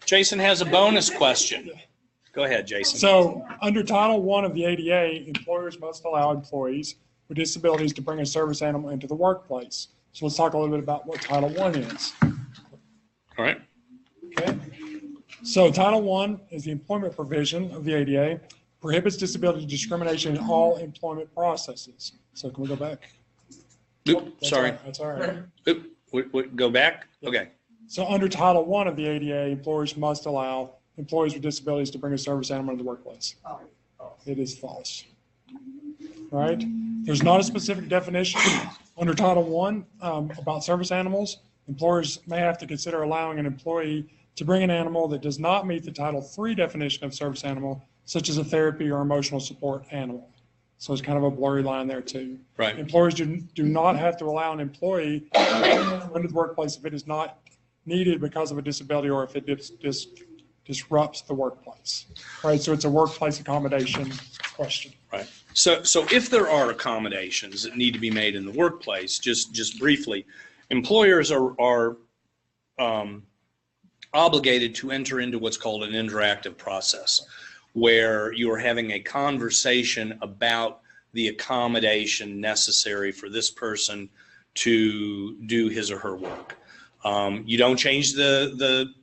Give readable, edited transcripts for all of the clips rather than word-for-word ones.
Jason has a bonus question. Go ahead, Jason. So, under Title I of the ADA, employers must allow employees with disabilities to bring a service animal into the workplace. So let's talk a little bit about what Title I is. All right. Okay. So Title I is the employment provision of the ADA, prohibits disability discrimination in all employment processes. So can we go back? Oop, sorry. That's all right. Oop, go back? Okay. So under Title I of the ADA, employers must allow employees with disabilities to bring a service animal into the workplace. It is false. Right? There's not a specific definition under Title I about service animals. Employers may have to consider allowing an employee to bring an animal that does not meet the Title III definition of service animal, such as a therapy or emotional support animal. So it's kind of a blurry line there too. Right. Employers do not have to allow an employee to bring an animal into the workplace if it is not needed because of a disability or if it disrupts the workplace. Right. So it's a workplace accommodation question. Right. So if there are accommodations that need to be made in the workplace, just briefly, employers are obligated to enter into what's called an interactive process, where you are having a conversation about the accommodation necessary for this person to do his or her work. You don't change the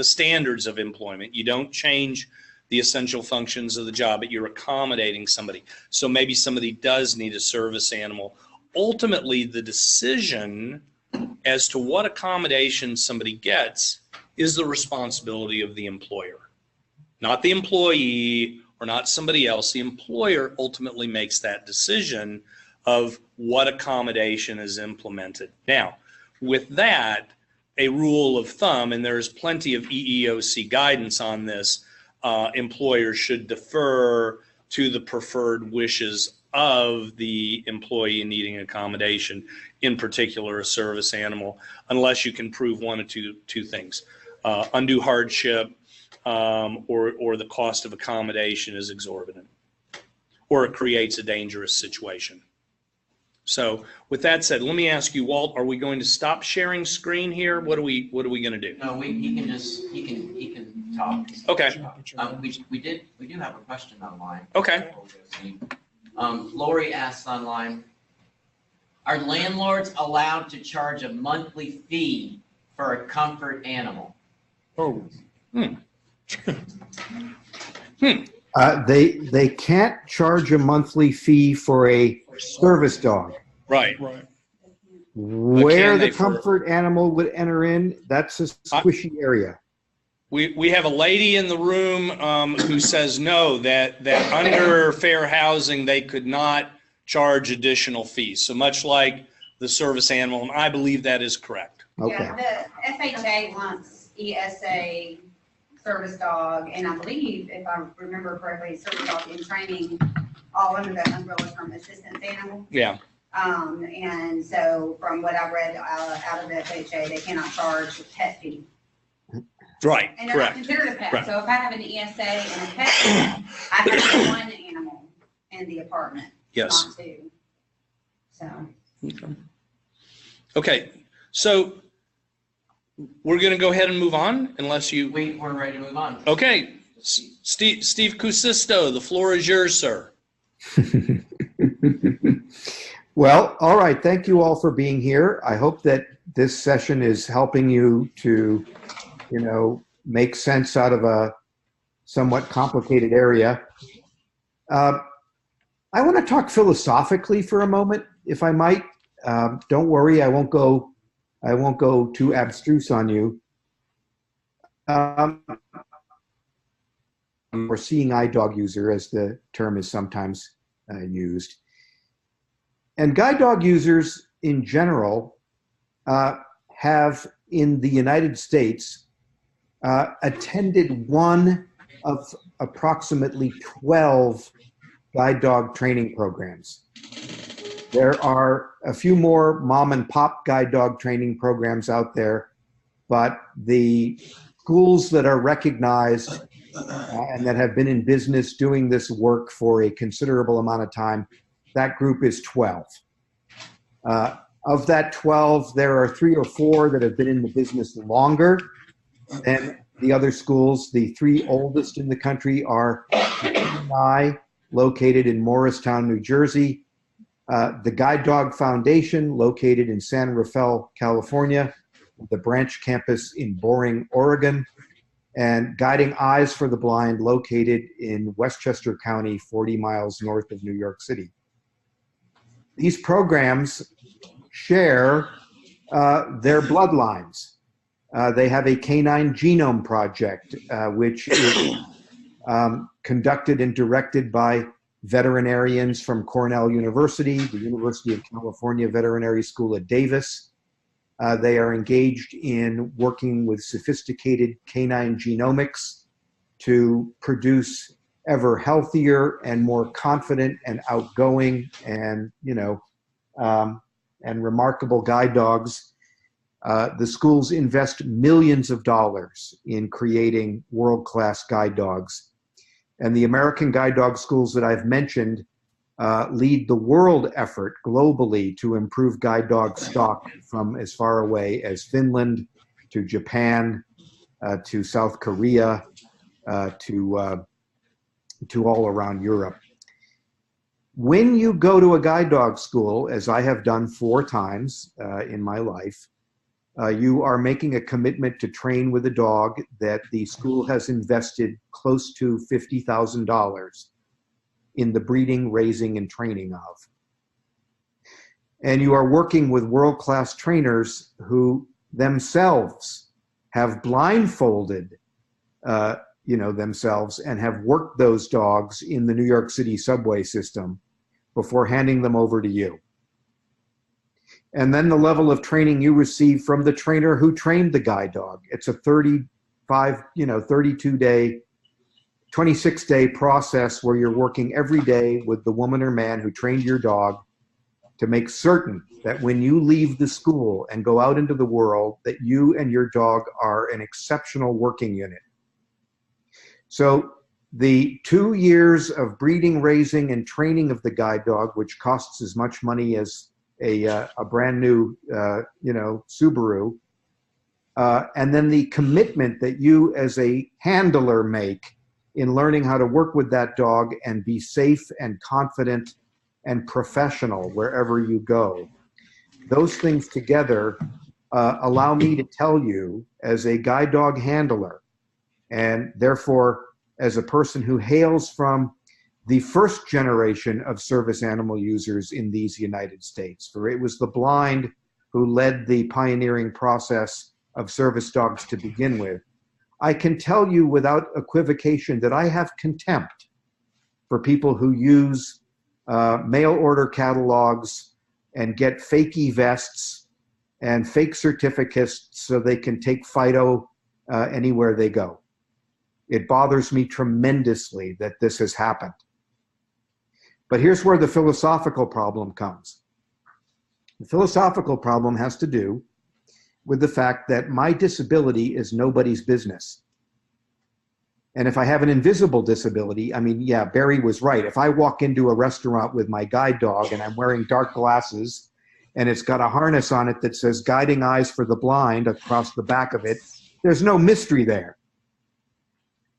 standards of employment. You don't change the essential functions of the job, but you're accommodating somebody. So maybe somebody does need a service animal. Ultimately, the decision as to what accommodation somebody gets is the responsibility of the employer, not the employee or not somebody else. The employer ultimately makes that decision of what accommodation is implemented. Now, with that, a rule of thumb, and there's plenty of EEOC guidance on this, employers should defer to the preferred wishes of the employee needing accommodation, in particular a service animal, unless you can prove one of two things. Undue hardship or the cost of accommodation is exorbitant, or it creates a dangerous situation. So with that said, let me ask you, Walt, are we going to stop sharing screen here? What are we going to do? No, he can talk. Okay. We do have a question online. Okay. Lori asks online, are landlords allowed to charge a monthly fee for a comfort animal? Oh. They can't charge a monthly fee for a service dog. Right. Right. Where the comfort animal would enter in, that's a squishy area. We have a lady in the room who says no, that under fair housing they could not charge additional fees. So much like the service animal, and I believe that is correct. Okay. Yeah, the FHA wants ESA service dog, and I believe, if I remember correctly, service dog in training, all under the umbrella from assistance animal. Yeah. And so from what I read out of the FHA, they cannot charge a pet fee. Right. And they're Correct. not considered a pet. Right. So if I have an ESA and a pet fee, I have one animal in the apartment. Yes. Not two. So. Okay. So we're going to go ahead and move on, unless you. We're ready to move on. Okay. Steve Cusisto, the floor is yours, sir. Well, all right. Thank you all for being here. I hope that this session is helping you to, make sense out of a somewhat complicated area. I want to talk philosophically for a moment, if I might. Don't worry, I won't go too abstruse on you. Or seeing eye dog user, as the term is sometimes used. And guide dog users in general have, in the United States, attended one of approximately 12 guide dog training programs. There are a few more mom and pop guide dog training programs out there, but the schools that are recognized and that have been in business doing this work for a considerable amount of time, that group is 12. Of that 12, there are 3 or 4 that have been in the business longer And the other schools, the three oldest in the country, are I, located in Morristown, New Jersey, the Guide Dog Foundation, located in San Rafael, California, the branch campus in Boring, Oregon, and Guiding Eyes for the Blind, located in Westchester County, 40 miles north of New York City. These programs share their bloodlines. They have a canine genome project, which is conducted and directed by veterinarians from Cornell University, the University of California Veterinary School at Davis. They are engaged in working with sophisticated canine genomics to produce ever healthier and more confident and outgoing and, and remarkable guide dogs. The schools invest millions of dollars in creating world-class guide dogs. And the American guide dog schools that I've mentioned lead the world effort globally to improve guide dog stock from as far away as Finland to Japan to South Korea to all around Europe. When you go to a guide dog school, as I have done 4 times in my life, you are making a commitment to train with a dog that the school has invested close to $50,000 in the breeding, raising, and training of. And you are working with world-class trainers who themselves have blindfolded themselves and have worked those dogs in the New York City subway system before handing them over to you. And then the level of training you receive from the trainer who trained the guide dog. It's a 32-day, 26-day process where you're working every day with the woman or man who trained your dog to make certain that when you leave the school and go out into the world, that you and your dog are an exceptional working unit. So the 2 years of breeding, raising, and training of the guide dog, which costs as much money as a brand new, Subaru, and then the commitment that you as a handler make in learning how to work with that dog and be safe and confident and professional wherever you go. Those things together allow me to tell you, as a guide dog handler, and therefore as a person who hails from the first generation of service animal users in these United States, for it was the blind who led the pioneering process of service dogs to begin with, I can tell you without equivocation that I have contempt for people who use mail order catalogs and get fake vests and fake certificates so they can take Fido anywhere they go. It bothers me tremendously that this has happened. But here's where the philosophical problem comes. The philosophical problem has to do with the fact that my disability is nobody's business. And if I have an invisible disability, I mean, yeah, Barry was right. If I walk into a restaurant with my guide dog and I'm wearing dark glasses and it's got a harness on it that says Guiding Eyes for the Blind across the back of it, there's no mystery there.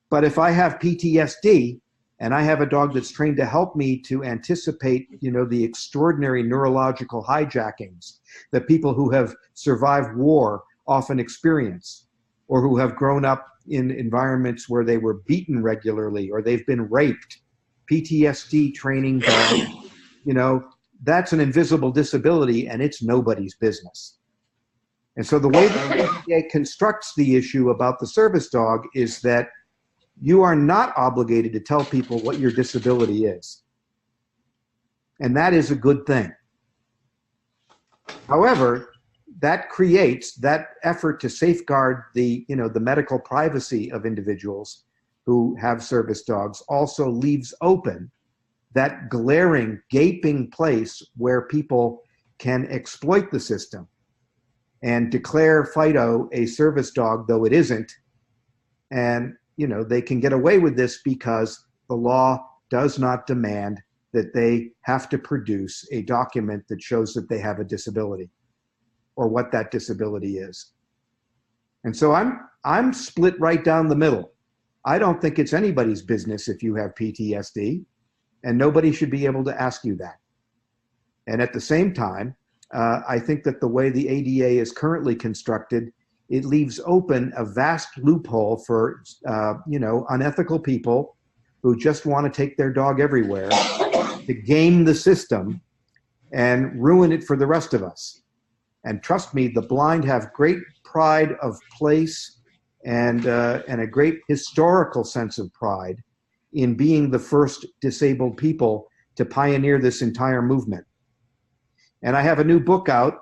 But if I have PTSD and I have a dog that's trained to help me to anticipate, the extraordinary neurological hijackings that people who have survived war often experience, or who have grown up in environments where they were beaten regularly or they've been raped, PTSD training dog, that's an invisible disability and it's nobody's business. And so the way the ADA constructs the issue about the service dog is that you are not obligated to tell people what your disability is. And that is a good thing. However, that creates that effort to safeguard the medical privacy of individuals who have service dogs also leaves open that glaring, gaping place where people can exploit the system and declare Fido a service dog, though it isn't. And they can get away with this because the law does not demand that they have to produce a document that shows that they have a disability or what that disability is. And so I'm split right down the middle. I don't think it's anybody's business if you have PTSD, and nobody should be able to ask you that. And at the same time, I think that the way the ADA is currently constructed, it leaves open a vast loophole for, unethical people who just want to take their dog everywhere to game the system and ruin it for the rest of us. And trust me, the blind have great pride of place and a great historical sense of pride in being the first disabled people to pioneer this entire movement. And I have a new book out.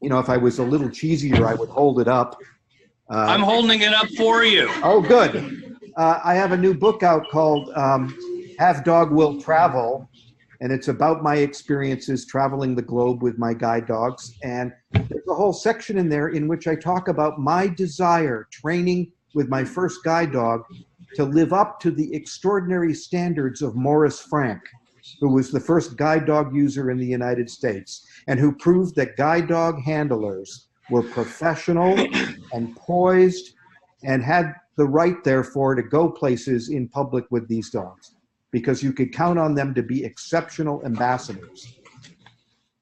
You know, if I was a little cheesier, I would hold it up. I'm holding it up for you. Oh, good. I have a new book out called Have Dog Will Travel, and it's about my experiences traveling the globe with my guide dogs. And there's a whole section in there in which I talk about my desire, training with my first guide dog, to live up to the extraordinary standards of Maurice Frank, who was the first guide dog user in the United States, and who proved that guide dog handlers were professional and poised and had the right, therefore, to go places in public with these dogs, because you could count on them to be exceptional ambassadors.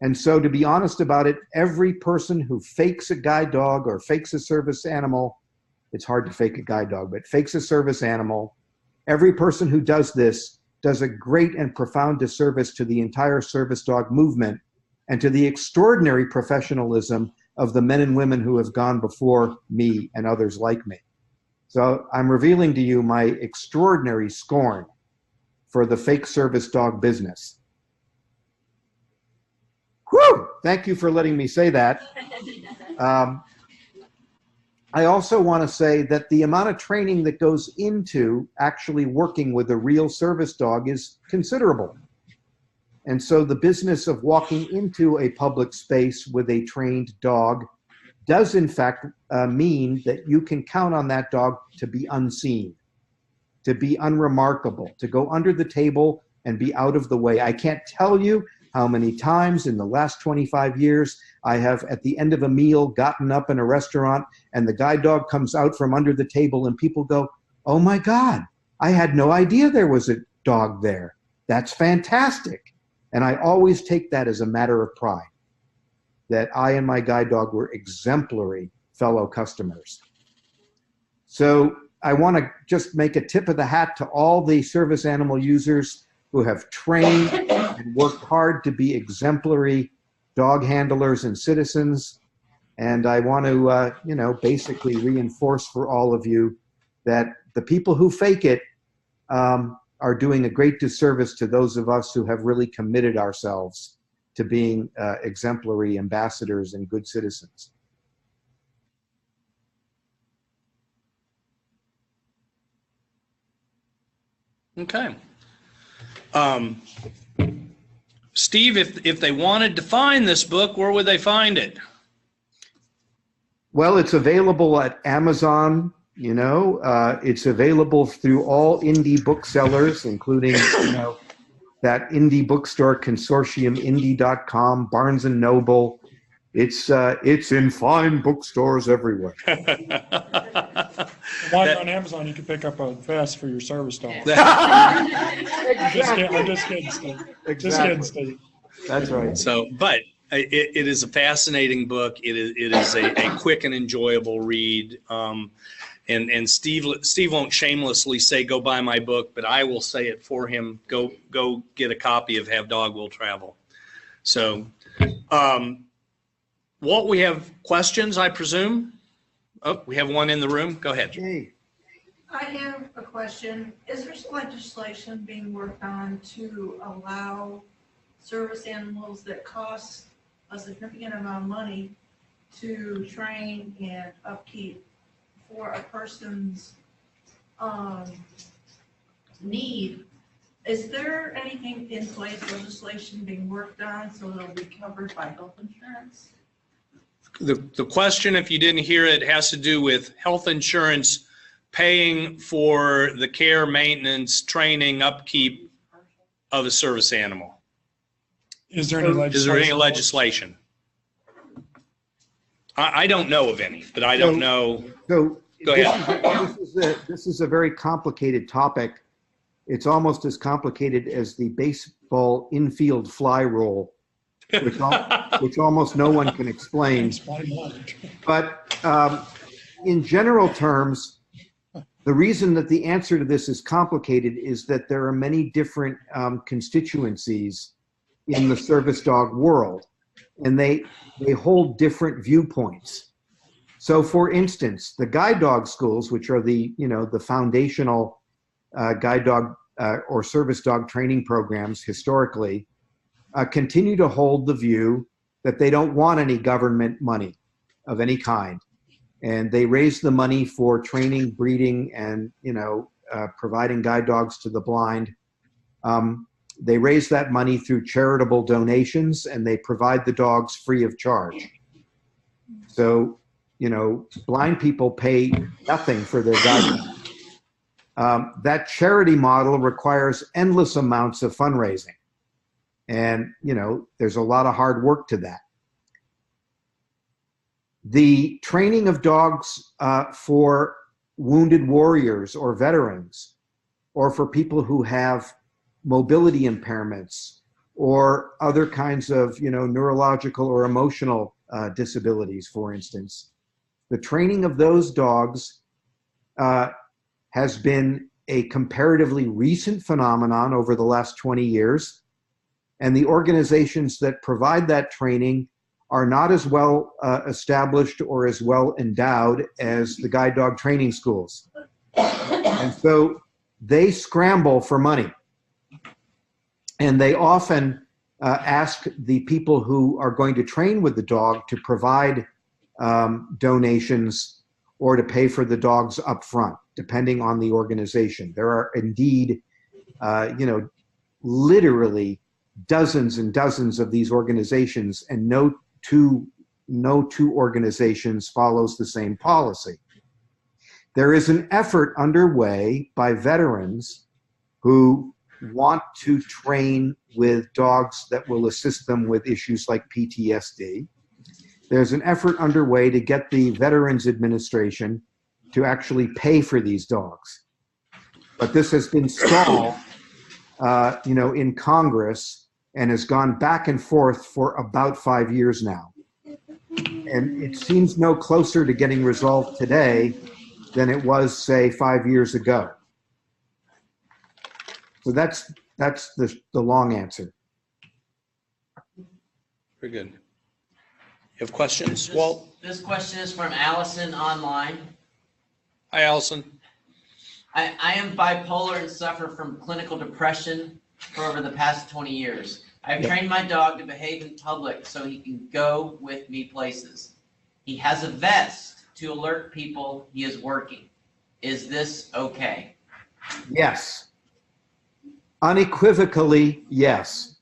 And so, to be honest about it, every person who fakes a guide dog or fakes a service animal, it's hard to fake a guide dog, but fakes a service animal, every person who does this does a great and profound disservice to the entire service dog movement and to the extraordinary professionalism of the men and women who have gone before me and others like me. So I'm revealing to you my extraordinary scorn for the fake service dog business. Whew! Thank you for letting me say that. I also want to say that the amount of training that goes into actually working with a real service dog is considerable. And so the business of walking into a public space with a trained dog does in fact mean that you can count on that dog to be unseen, to be unremarkable, to go under the table and be out of the way. I can't tell you how many times in the last 25 years I have, at the end of a meal, gotten up in a restaurant and the guide dog comes out from under the table and people go, "Oh my God, I had no idea there was a dog there. That's fantastic." And I always take that as a matter of pride, that I and my guide dog were exemplary fellow customers. So I want to just make a tip of the hat to all the service animal users who have trained and worked hard to be exemplary dog handlers and citizens. And I want to, basically reinforce for all of you that the people who fake it are doing a great disservice to those of us who have really committed ourselves to being exemplary ambassadors and good citizens. Okay. Steve, if they wanted to find this book, where would they find it? Well, it's available at Amazon. It's available through all indie booksellers, including, that indie bookstore consortium, indie.com, Barnes & Noble. It's in fine bookstores everywhere. While you're on Amazon, you can pick up a vest for your service dog. Exactly. I'm just kidding, Steve. Exactly. Just kidding, Steve. That's right. So, but it is a fascinating book. It is a quick and enjoyable read. And Steve won't shamelessly say, "Go buy my book," but I will say it for him. Go get a copy of Have Dog Will Travel. So, Walt, we have questions, I presume. Oh, we have one in the room. Go ahead. Hey. I have a question. Is there some legislation being worked on to allow service animals that cost a significant amount of money to train and upkeep for a person's need? Is there anything in place, legislation being worked on so they'll be covered by health insurance? The question, if you didn't hear it, has to do with health insurance paying for the care, maintenance, training, upkeep of a service animal. Is there any legislation? Is there any legislation? I don't know of any, but I don't know. So Go ahead. this is a very complicated topic. It's almost as complicated as the baseball infield fly rule, which almost no one can explain. But in general terms, the reason that the answer to this is complicated is that there are many different constituencies in the service dog world, and they hold different viewpoints. So, for instance, the guide dog schools, which are the foundational guide dog or service dog training programs historically, continue to hold the view that they don't want any government money of any kind. And they raise the money for training, breeding, and providing guide dogs to the blind. They raise that money through charitable donations, and they provide the dogs free of charge. So, blind people pay nothing for their guide dogs. That charity model requires endless amounts of fundraising. And, there's a lot of hard work to that. The training of dogs for wounded warriors or veterans, or for people who have mobility impairments or other kinds of, neurological or emotional disabilities, for instance, the training of those dogs has been a comparatively recent phenomenon over the last 20 years. And the organizations that provide that training are not as well established or as well endowed as the guide dog training schools. And so they scramble for money. And they often ask the people who are going to train with the dog to provide donations or to pay for the dogs up front, depending on the organization. There are indeed, literally dozens and dozens of these organizations, and no two organizations follows the same policy. There is an effort underway by veterans who want to train with dogs that will assist them with issues like PTSD. There's an effort underway to get the Veterans Administration to actually pay for these dogs. But this has been stalled, in Congress, and has gone back and forth for about 5 years now. And it seems no closer to getting resolved today than it was, say, 5 years ago. So that's the long answer. Very good. You have questions, Walt? This question is from Allison online. Hi, Allison. I am bipolar and suffer from clinical depression for over the past 20 years. I've trained my dog to behave in public so he can go with me places. He has a vest to alert people he is working. Is this okay? Yes. Unequivocally, yes.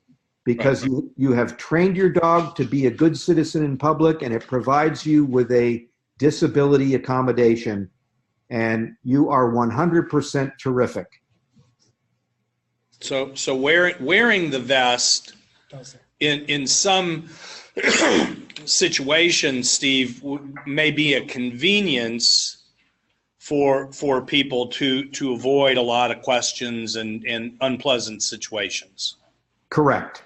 Because you have trained your dog to be a good citizen in public, and it provides you with a disability accommodation, and you are 100% terrific. So wearing the vest in some situations, Steve, may be a convenience for people to avoid a lot of questions and unpleasant situations. Correct.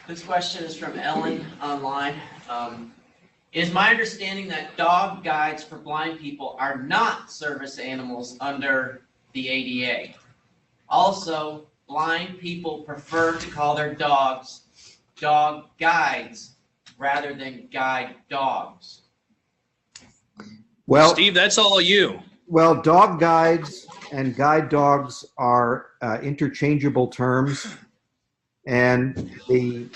This question is from Ellen online. It is my understanding that dog guides for blind people are not service animals under the ADA. Also, blind people prefer to call their dogs dog guides rather than guide dogs. Well, Steve, that's all you. Well, dog guides and guide dogs are interchangeable terms, and the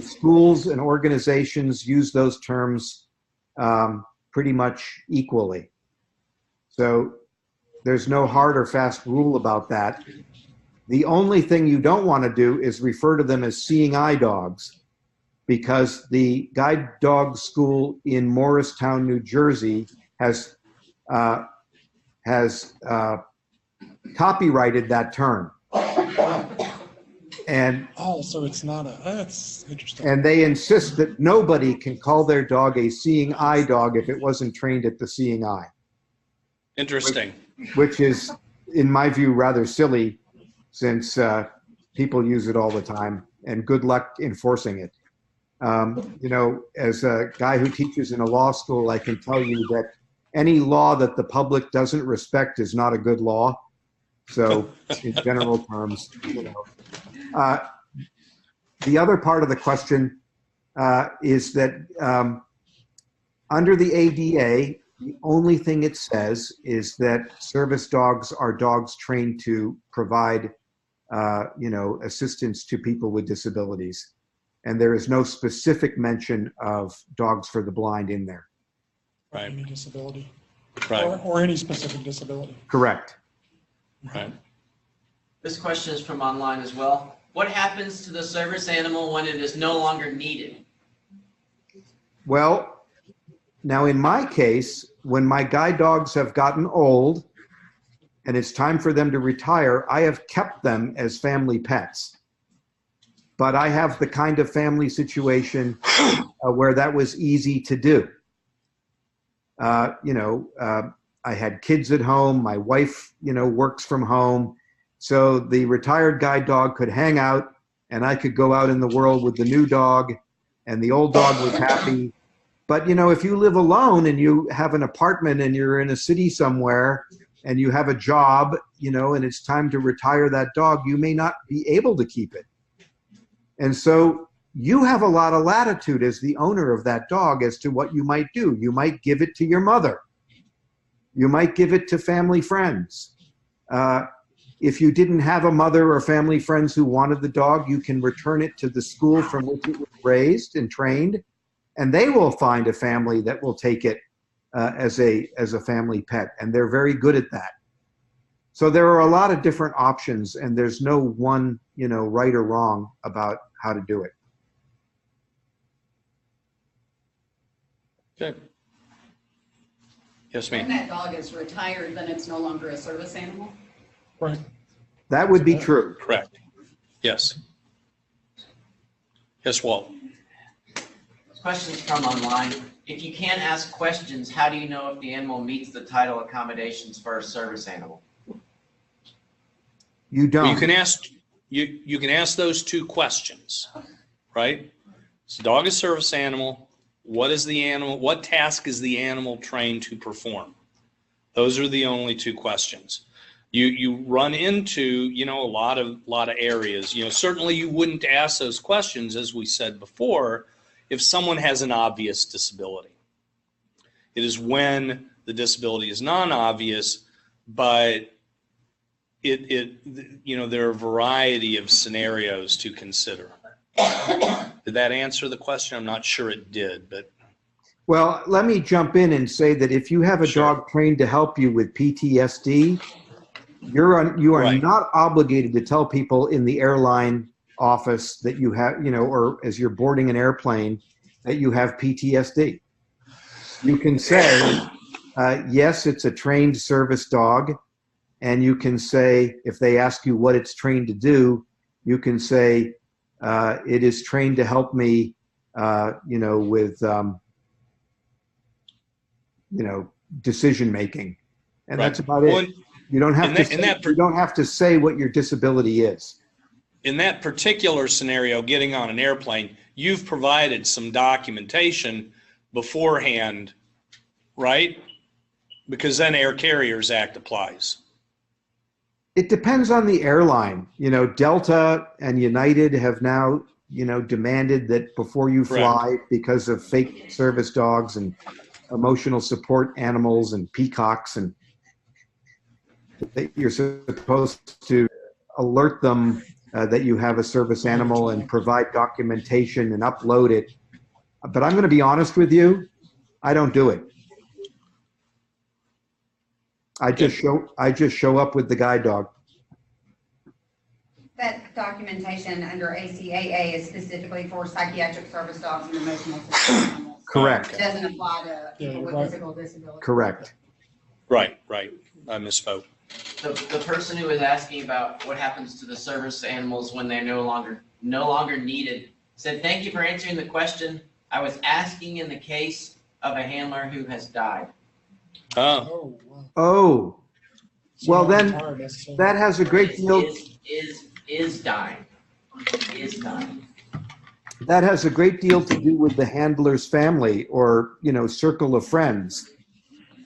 schools and organizations use those terms pretty much equally. So there's no hard or fast rule about that. The only thing you don't want to do is refer to them as seeing eye dogs, because the guide dog school in Morristown, New Jersey has copyrighted that term. And Oh, so it's not a, that's interesting. and they insist that nobody can call their dog a seeing eye dog if it wasn't trained at the seeing eye, Interesting. which is, in my view, rather silly, since people use it all the time, and good luck enforcing it. You know, as a guy who teaches in a law school, I can tell you that any law that the public doesn't respect is not a good law. So in general terms, you know. The other part of the question is that under the ADA, the only thing it says is that service dogs are dogs trained to provide, you know, assistance to people with disabilities. And there is no specific mention of dogs for the blind in there. Right. Any disability. Right. Or any specific disability. Correct. Right. This question is from online as well. What happens to the service animal when it is no longer needed? Well, now in my case, when my guide dogs have gotten old and it's time for them to retire, I have kept them as family pets. But I have the kind of family situation where that was easy to do. You know, I had kids at home. My wife, you know, works from home. So the retired guide dog could hang out and I could go out in the world with the new dog and the old dog was happy. But, you know, if you live alone and you have an apartment and you're in a city somewhere and you have a job, you know, and it's time to retire that dog, you may not be able to keep it. And so you have a lot of latitude as the owner of that dog as to what you might do. You might give it to your mother. You might give it to family friends. If you didn't have a mother or family friends who wanted the dog, you can return it to the school from which it was raised and trained, and they will find a family that will take it as a family pet, and they're very good at that. So there are a lot of different options, and there's no one, you know, right or wrong about how to do it. Good. Yes, When ma'am. that dog is retired, then it's no longer a service animal? Right. That would be true. Correct. Yes. Yes, Walt. Questions from online. If you can't ask questions, how do you know if the animal meets the title accommodations for a service animal? You don't. You can ask those two questions, right? Is the dog a service animal? What is the animal? What task is the animal trained to perform? Those are the only two questions. You run into, you know, a lot of areas. You know, certainly you wouldn't ask those questions, as we said before, if someone has an obvious disability. It is when the disability is non-obvious, but you know, there are a variety of scenarios to consider. Did that answer the question? I'm not sure it did, but. Well, let me jump in and say that if you have a Sure. dog trained to help you with PTSD, you are Right. not obligated to tell people in the airline office that you have, you know, or as you're boarding an airplane, that you have PTSD. You can say, yes, it's a trained service dog. And you can say, if they ask you what it's trained to do, you can say, it is trained to help me, you know, with, you know, decision making. And Right. that's about it. Well, You don't have in you don't have to say what your disability is. in that particular scenario, getting on an airplane, you've provided some documentation beforehand, right? Because then Air Carriers Act applies. It depends on the airline. You know, Delta and United have now, you know, demanded that before you fly, because of fake service dogs and emotional support animals and peacocks, and that you're supposed to alert them that you have a service animal and provide documentation and upload it. But I'm going to be honest with you, I don't do it. I just show up with the guide dog. That documentation under ACAA is specifically for psychiatric service dogs and emotional support animals. Correct. It doesn't apply to people with right. physical disabilities. Correct. Right, right. I misspoke. The person who was asking about what happens to the service animals when they're no longer needed said, "Thank you for answering the question. I was asking in the case of a handler who has died." Oh, Oh, wow. Oh, So well not then, retired necessarily. that has a great deal. Is dying. Is dying. That has a great deal to do with the handler's family or, circle of friends.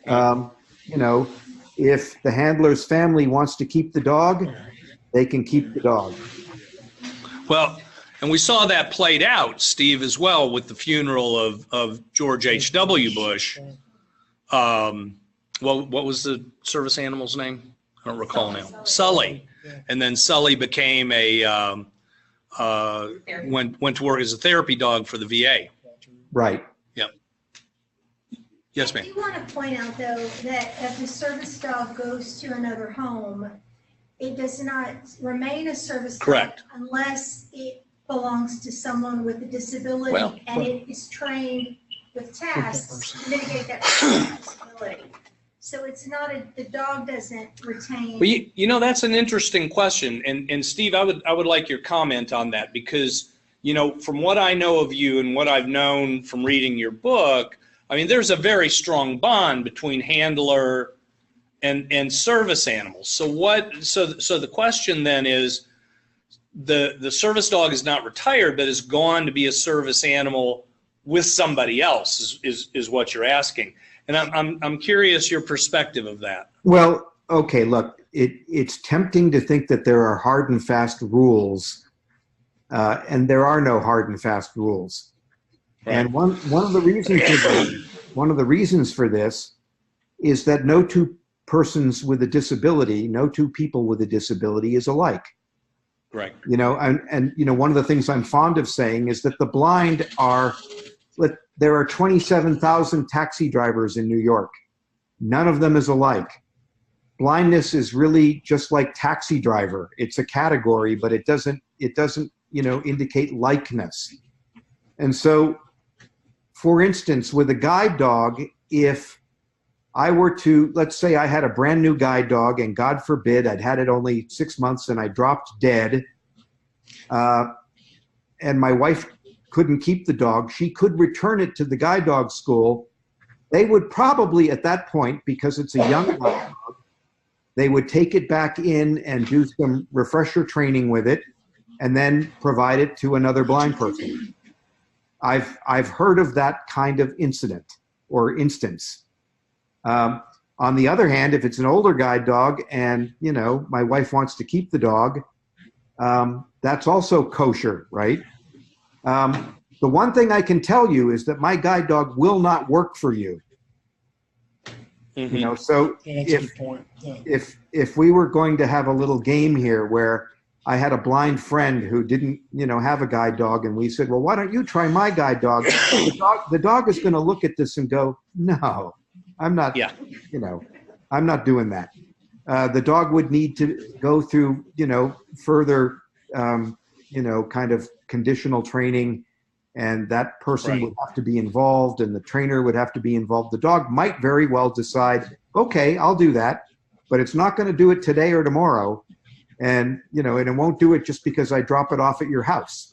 You know, if the handler's family wants to keep the dog, they can keep the dog. well, and we saw that played out, Steve, as well with the funeral of George H.W. Bush. Well, what was the service animal's name? I don't recall now. Sully. And then Sully became went to work as a therapy dog for the VA. Right. Yep. Yes, I ma'am. do want to point out, though, that if the service dog goes to another home, it does not remain a service dog. Correct. Unless it belongs to someone with a disability Well, and it is trained with tasks to mitigate that person's disability. So it's not the dog doesn't retain. Well, that's an interesting question. And Steve, I would like your comment on that because, from what I know of you and what I've known from reading your book, I mean, there's a very strong bond between handler and service animals. So the question then is, the service dog is not retired, but has gone to be a service animal with somebody else is what you're asking. And I'm curious your perspective of that. Well, okay, look, it's tempting to think that there are hard and fast rules, and there are no hard and fast rules. Right. And one of the reasons for this is that no two persons with a disability, no two people with a disability is alike. Right. And one of the things I'm fond of saying is that the blind there are 27,000 taxi drivers in New York. None of them is alike. Blindness is really just like taxi driver. It's a category, but it doesn't indicate likeness. And so, for instance, with a guide dog, if I were to, let's say I had a brand new guide dog and God forbid I'd had it only 6 months and I dropped dead, and my wife couldn't keep the dog, she could return it to the guide dog school. They would probably at that point, because it's a young guide dog, they would take it back in and do some refresher training with it and then provide it to another blind person. I've heard of that kind of incident or instance. On the other hand, if it's an older guide dog and, my wife wants to keep the dog, that's also kosher, right? The one thing I can tell you is that my guide dog will not work for you. Mm-hmm. So Yeah, that's a good point. Yeah. if we were going to have a little game here where I had a blind friend who didn't, have a guide dog, and we said, well, why don't you try my guide dog? The dog is going to look at this and go, no, I'm not, I'm not doing that. The dog would need to go through, further, kind of conditional training, and that person Right. would have to be involved and the trainer would have to be involved. The dog might very well decide, okay, I'll do that, but it's not going to do it today or tomorrow. And, and it won't do it just because I drop it off at your house.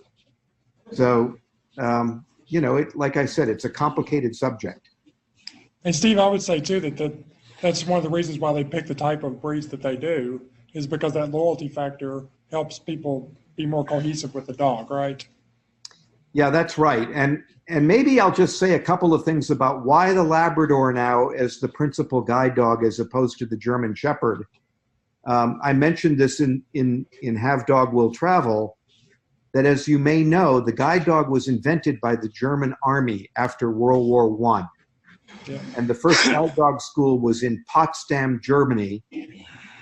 So, like I said, it's a complicated subject. And Steve, I would say too that's one of the reasons why they pick the type of breeds that they do, is because that loyalty factor helps people be more cohesive with the dog, right? Yeah, that's right. And maybe I'll just say a couple of things about why the Labrador now is the principal guide dog as opposed to the German Shepherd. I mentioned this in Have Dog Will Travel, that as you may know, the guide dog was invented by the German army after World War I. Yeah. And the first guide dog school was in Potsdam, Germany.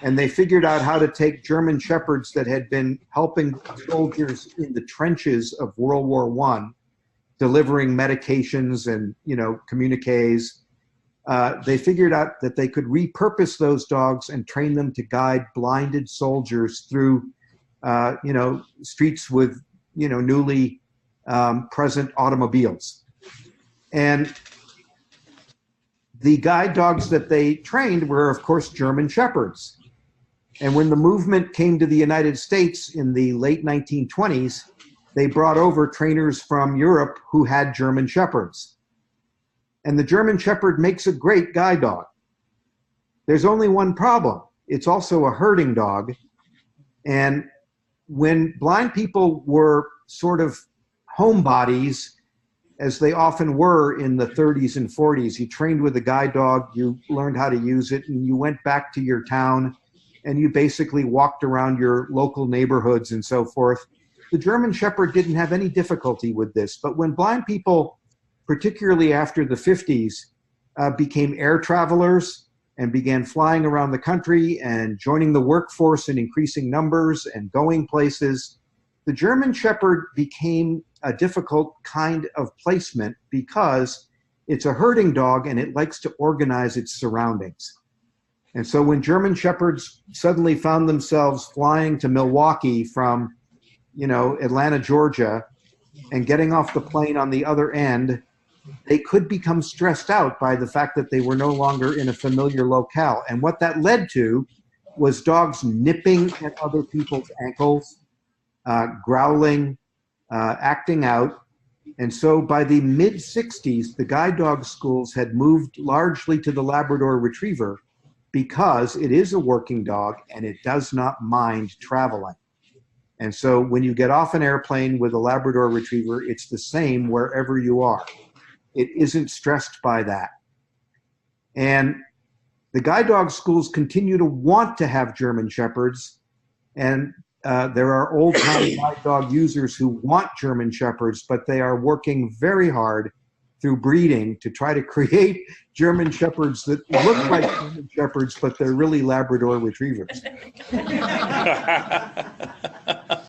And they figured out how to take German shepherds that had been helping soldiers in the trenches of World War I, delivering medications and, communiques. They figured out that they could repurpose those dogs and train them to guide blinded soldiers through, streets with, newly present automobiles. And the guide dogs that they trained were, of course, German Shepherds. And when the movement came to the United States in the late 1920s, they brought over trainers from Europe who had German Shepherds. And the German Shepherd makes a great guide dog. There's only one problem. It's also a herding dog. And when blind people were sort of homebodies, as they often were in the 30s and 40s, you trained with a guide dog, you learned how to use it, and you went back to your town, and you basically walked around your local neighborhoods and so forth. The German Shepherd didn't have any difficulty with this, but when blind people, particularly after the 50s, became air travelers and began flying around the country and joining the workforce in increasing numbers and going places, the German Shepherd became a difficult kind of placement because it's a herding dog and it likes to organize its surroundings. And so when German Shepherds suddenly found themselves flying to Milwaukee from, Atlanta, Georgia, and getting off the plane on the other end, they could become stressed out by the fact that they were no longer in a familiar locale. And what that led to was dogs nipping at other people's ankles, growling, acting out. And so by the mid-60s, the guide dog schools had moved largely to the Labrador Retriever because it is a working dog and it does not mind traveling. And so when you get off an airplane with a Labrador Retriever, it's the same wherever you are. It isn't stressed by that. And the guide dog schools continue to want to have German Shepherds, and there are old-time guide dog users who want German Shepherds, but they are working very hard through breeding to try to create German Shepherds that look like German Shepherds, but they're really Labrador Retrievers.